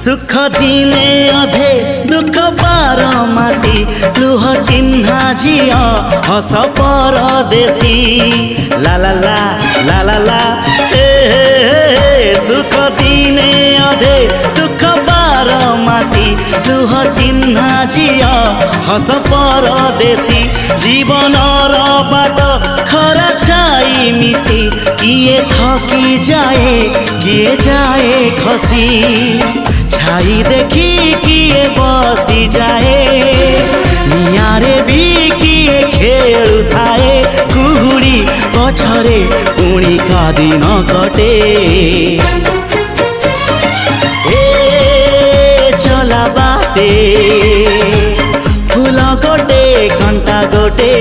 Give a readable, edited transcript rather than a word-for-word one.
सुख दिने अधे दुख बारमासी लुह चिन्हा झिया हस परदेशी ला ला ला ला ला ला हे सुख दिने अधे दुख बारमासी लुह चिन्हा झिया हस परदेशी जीवन बाट खरा छाई मिसी किए थकी जाए किए जाए खसी छाई देखी किए बसी जाए नियारे भी किए खेलु थाए कुहुड़ी पछरे पुणी का दिन कटे ए चला बाटे फूल गोटे कंटा गोटे